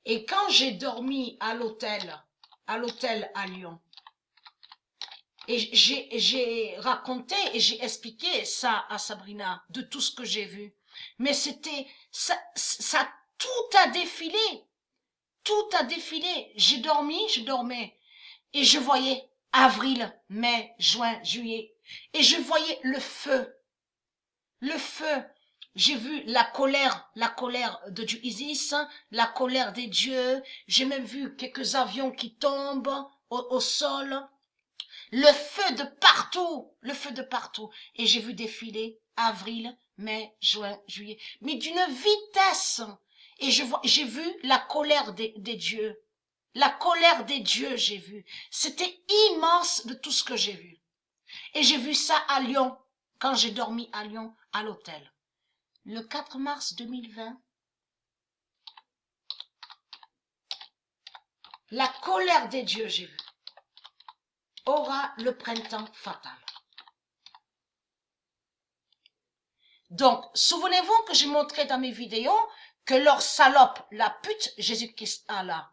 Et quand j'ai dormi à l'hôtel à Lyon, et j'ai raconté et j'ai expliqué ça à Sabrina, de tout ce que j'ai vu. Mais ça tout a défilé. Tout a défilé. J'ai dormi, je dormais. Et je voyais avril, mai, juin, juillet. Et je voyais le feu. Le feu. J'ai vu la colère de Dieu Isis, la colère des dieux. J'ai même vu quelques avions qui tombent au sol. Le feu de partout, le feu de partout. Et j'ai vu défiler avril, mai, juin, juillet. Mais d'une vitesse. Et j'ai vu la colère des dieux. La colère des dieux, j'ai vu. C'était immense de tout ce que j'ai vu. Et j'ai vu ça à Lyon, quand j'ai dormi à Lyon, à l'hôtel. Le 4 mars 2020, la colère des dieux, j'ai vu, aura le printemps fatal. Donc, souvenez-vous que j'ai montré dans mes vidéos que leur salope, la pute, Jésus-Christ Allah,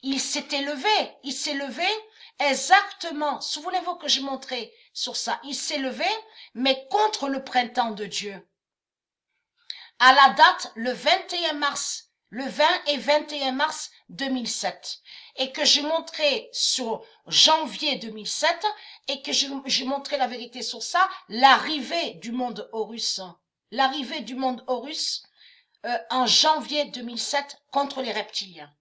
il s'est levé exactement, souvenez-vous que j'ai montré sur ça, il s'est levé, mais contre le printemps de Dieu. À la date, le 20 et 21 mars 2007, et que j'ai montré sur janvier 2007, et que j'ai montré la vérité sur ça, l'arrivée du monde Horus, en janvier 2007 contre les reptiliens.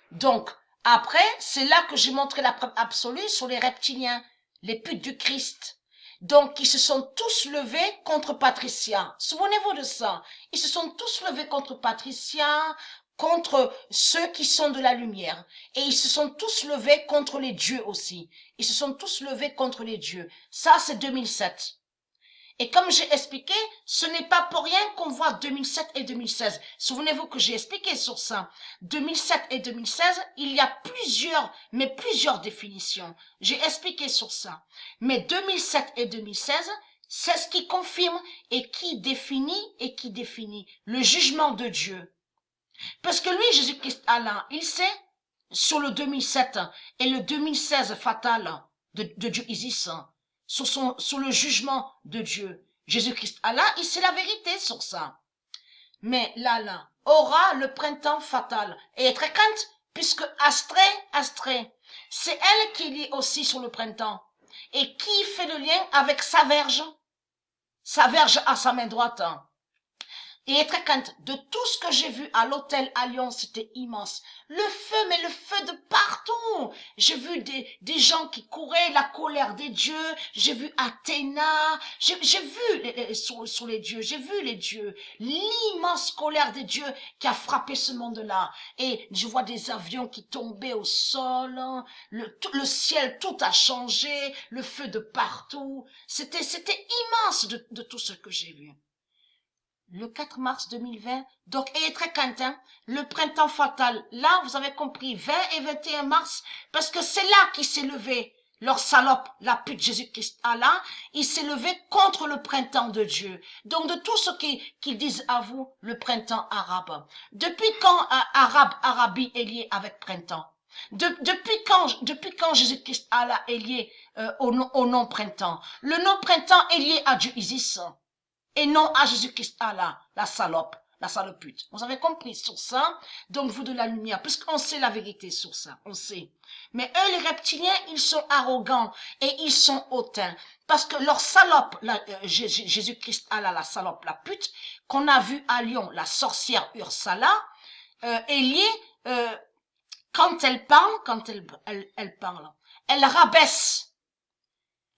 Donc, après, c'est là que j'ai montré la preuve absolue sur les reptiliens, les putes du Christ. Donc, ils se sont tous levés contre Patricia. Souvenez-vous de ça. Ils se sont tous levés contre Patricia, contre ceux qui sont de la lumière. Et ils se sont tous levés contre les dieux aussi. Ils se sont tous levés contre les dieux. Ça, c'est 2007. Et comme j'ai expliqué, ce n'est pas pour rien qu'on voit 2007 et 2016. Souvenez-vous que j'ai expliqué sur ça. 2007 et 2016, il y a plusieurs définitions. J'ai expliqué sur ça. Mais 2007 et 2016, c'est ce qui confirme et qui définit le jugement de Dieu. Parce que lui, Jésus-Christ Allah, il sait sur le 2007 et le 2016 fatal de Dieu Isis, sur le jugement de Dieu. Jésus-Christ Allah, il sait la vérité sur ça. Mais là, aura le printemps fatal. Et être crainte, puisque Astrée, c'est elle qui lit aussi sur le printemps. Et qui fait le lien avec sa verge à sa main droite. Et être crainte de tout ce que j'ai vu à l'hôtel à Lyon, c'était immense. Le feu, mais le feu de partout. J'ai vu des gens qui couraient, la colère des dieux. J'ai vu Athéna. J'ai vu sur les dieux. J'ai vu les dieux. L'immense colère des dieux qui a frappé ce monde-là. Et je vois des avions qui tombaient au sol. Le ciel, tout a changé. Le feu de partout. C'était immense de tout ce que j'ai vu. Le 4 mars 2020, donc, et très quentin, le printemps fatal. Là, vous avez compris, 20 et 21 mars, parce que c'est là qu'il s'est levé, leur salope, la pute Jésus-Christ Allah, il s'est levé contre le printemps de Dieu. Donc, de tout ce qu'ils disent à vous, le printemps arabe. Depuis quand Arabie est lié avec printemps? Depuis quand Jésus-Christ Allah est lié au nom printemps? Le nom printemps est lié à Dieu Isis. Et non à Jésus-Christ Allah, la salopute. Vous avez compris sur ça? Donc vous de la lumière, puisqu'on sait la vérité sur ça, on sait. Mais eux, les reptiliens, ils sont arrogants et ils sont hautains. Parce que leur salope, Jésus-Christ Allah, la salope, la pute, qu'on a vu à Lyon, la sorcière Ursala, est liée, quand elle parle, elle rabaisse.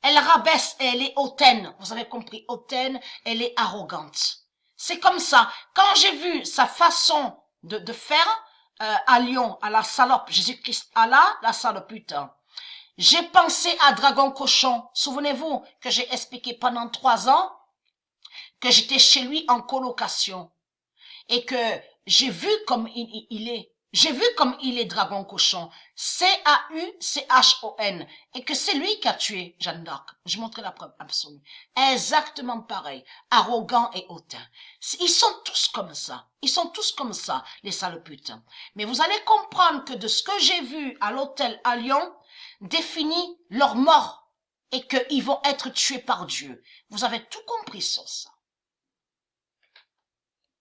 Elle rabaisse et elle est hautaine. Vous avez compris, hautaine, elle est arrogante. C'est comme ça. Quand j'ai vu sa façon de faire à Lyon, à la salope, Jésus-Christ Allah, la salopute, j'ai pensé à Dragon Cochon. Souvenez-vous que j'ai expliqué pendant 3 ans que j'étais chez lui en colocation et que j'ai vu comme il est. J'ai vu comme il est dragon cochon, Cauchon, et que c'est lui qui a tué Jeanne d'Arc. Je montrerai la preuve absolue. Exactement pareil, arrogant et hautain. Ils sont tous comme ça. Ils sont tous comme ça, les sales putes. Mais vous allez comprendre que de ce que j'ai vu à l'hôtel à Lyon, définit leur mort et qu'ils vont être tués par Dieu. Vous avez tout compris sur ça.